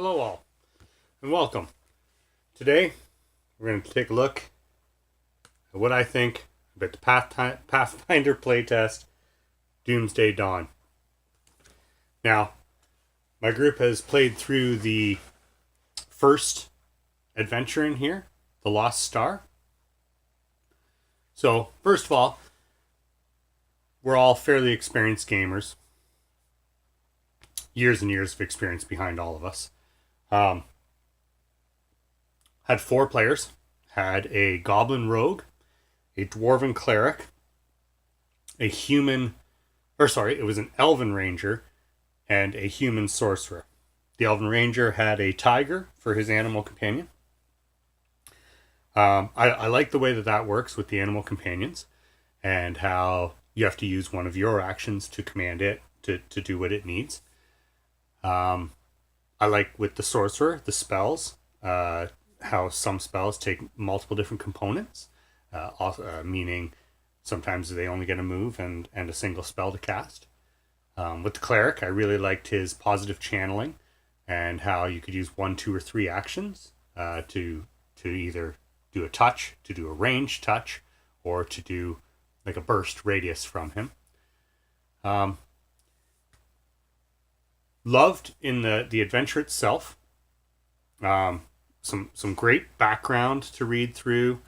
Hello all, and welcome. Today, we're going to take a look at what I think about the Pathfinder playtest, Doomsday Dawn. Now, my group has played through the first adventure in here, The Lost Star. So, first of all, we're all fairly experienced gamers. Years and years of experience behind all of us. Had 4 players. Had a goblin rogue, a dwarven cleric, a human, it was an elven ranger, and a human sorcerer. The elven ranger had a tiger for his animal companion. I like the way that works with the animal companions, and how you have to use one of your actions to command it to do what it needs. I like with the sorcerer, the spells, how some spells take multiple different components, meaning sometimes they only get a move and a single spell to cast. With the cleric, I really liked his positive channeling and how you could use 1, 2, or 3 actions to either do a touch, to do a range touch, or to do like a burst radius from him. Loved in the adventure itself. Some great background to read through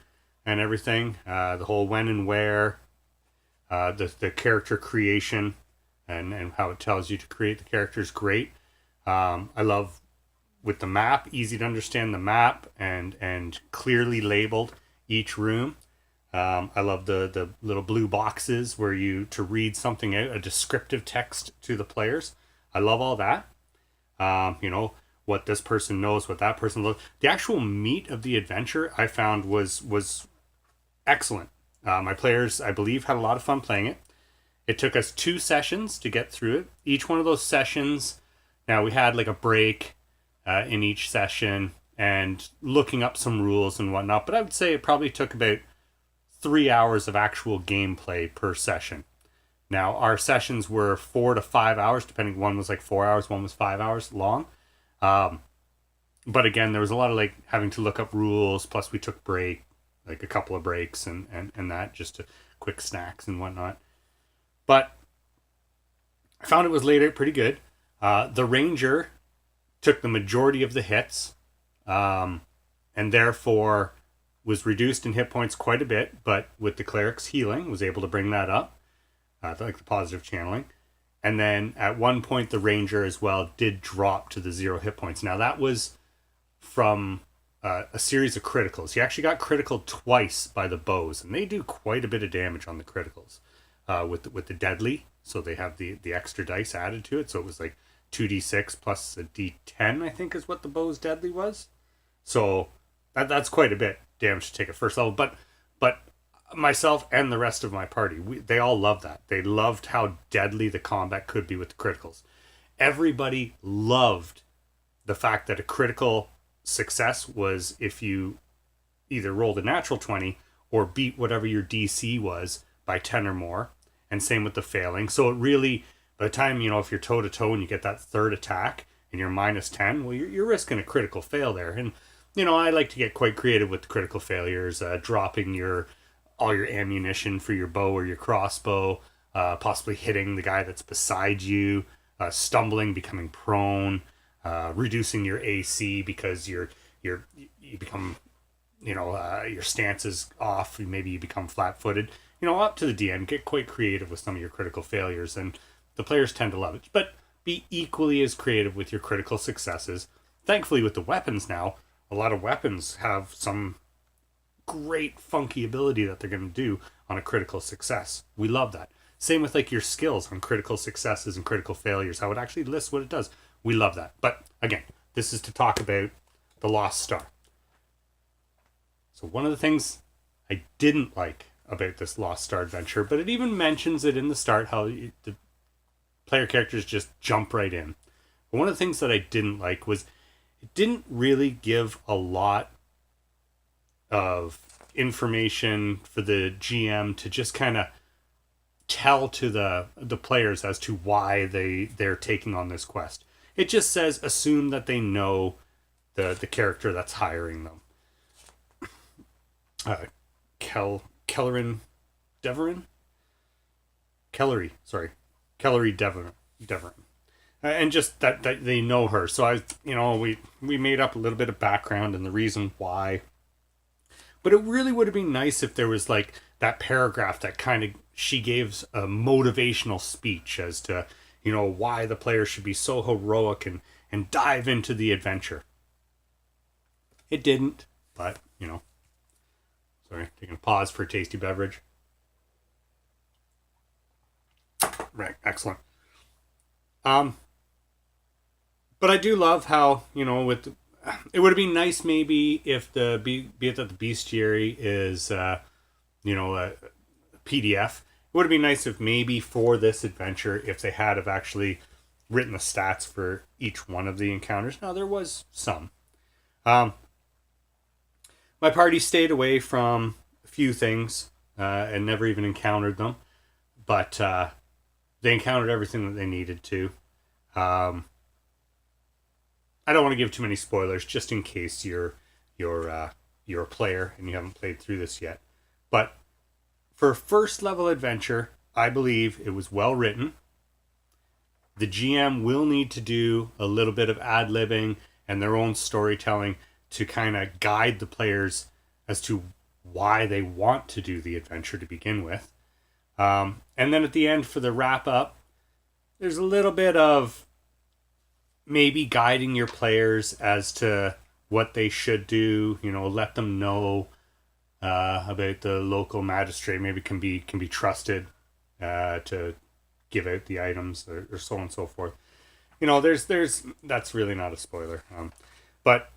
and everything. The whole when and where, the character creation and how it tells you to create the character is great. I love with the map, easy to understand the map and clearly labeled each room. I love the little blue boxes where to read something out, a descriptive text to the players. I love all that. What this person knows, what that person knows. The actual meat of the adventure I found was excellent. My players, I believe, had a lot of fun playing it. It took us 2 sessions to get through it. Each one of those sessions, now we had like a break in each session and looking up some rules and whatnot, but I would say it probably took about 3 hours of actual gameplay per session. Now, our sessions were 4 to 5 hours, depending. One was like 4 hours, one was 5 hours long. But again, there was a lot of like having to look up rules. Plus, we took a couple of breaks and that just to quick snacks and whatnot. But I found it was laid out pretty good. The ranger took the majority of the hits, and therefore was reduced in hit points quite a bit. But with the cleric's healing, was able to bring that up. Like the positive channeling. And then at one point, the ranger as well did drop to the 0 hit points. Now, that was from a series of criticals. He actually got critical twice by the bows, and they do quite a bit of damage on the criticals with the deadly. So they have the extra dice added to it. So it was like 2d6 plus a d10, I think, is what the bow's deadly was. So that's quite a bit damage to take at first level. But myself and the rest of my party, they all loved that. They loved how deadly the combat could be with the criticals. Everybody loved the fact that a critical success was if you either rolled a natural 20 or beat whatever your DC was by 10 or more. And same with the failing. So it really, by the time, if you're toe to toe and you get that third attack and you're minus 10, well, you're risking a critical fail there. And, I like to get quite creative with the critical failures, dropping all your ammunition for your bow or your crossbow, possibly hitting the guy that's beside you, stumbling, becoming prone, reducing your AC because you become, your stance is off. Maybe you become flat-footed. Up to the DM, get quite creative with some of your critical failures, and the players tend to love it. But be equally as creative with your critical successes. Thankfully, with the weapons now, a lot of weapons have some great funky ability that they're going to do on a critical success. We love that. Same with like your skills on critical successes and critical failures, how it actually lists what it does. We love that. But again, this is to talk about The Lost Star. So one of the things I didn't like about this Lost Star adventure, but it even mentions it in the start, how the player characters just jump right in. But one of the things that I didn't like was it didn't really give a lot of information for the GM to just kind of tell to the players as to why they're taking on this quest. It just says assume that they know the character that's hiring them. Kellery Deverin? Kellery Deverin. And just that they know her. So we made up a little bit of background and the reason why. But it really would have been nice if there was like that paragraph that kind of she gives a motivational speech as to, why the player should be so heroic and dive into the adventure. It didn't, but, sorry, taking a pause for a tasty beverage. Right, excellent. But I do love how, it would have been nice maybe if be it that the bestiary is, a PDF. It would have been nice if maybe for this adventure, if they had have actually written the stats for each one of the encounters. Now, there was some. My party stayed away from a few things and never even encountered them. But they encountered everything that they needed to. I don't want to give too many spoilers, just in case you're a player and you haven't played through this yet. But for a first level adventure, I believe it was well written. The GM will need to do a little bit of ad-libbing and their own storytelling to kind of guide the players as to why they want to do the adventure to begin with. And then at the end, for the wrap-up, there's a little bit of maybe guiding your players as to what they should do. Let them know about the local magistrate. Maybe can be trusted to give out the items or so on and so forth. There's that's really not a spoiler. But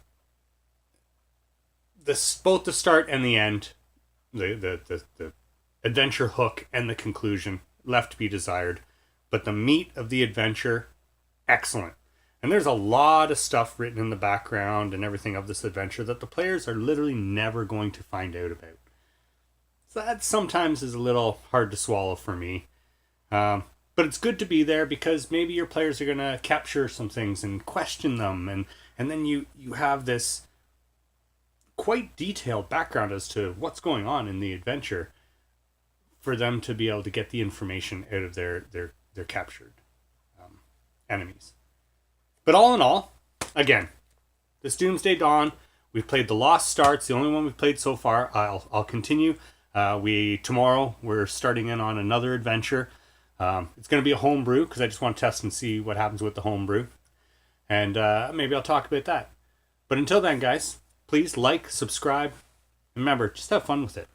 both the start and the end, the adventure hook and the conclusion left to be desired. But the meat of the adventure, excellent. And there's a lot of stuff written in the background and everything of this adventure that the players are literally never going to find out about. So that sometimes is a little hard to swallow for me. But it's good to be there because maybe your players are going to capture some things and question them. And then you have this quite detailed background as to what's going on in the adventure for them to be able to get the information out of their captured enemies. But all in all, again, this Doomsday Dawn, we've played the Lost Starts, the only one we've played so far. I'll continue. Tomorrow we're starting in on another adventure. It's going to be a homebrew because I just want to test and see what happens with the homebrew. And maybe I'll talk about that. But until then, guys, please like, subscribe, and remember, just have fun with it.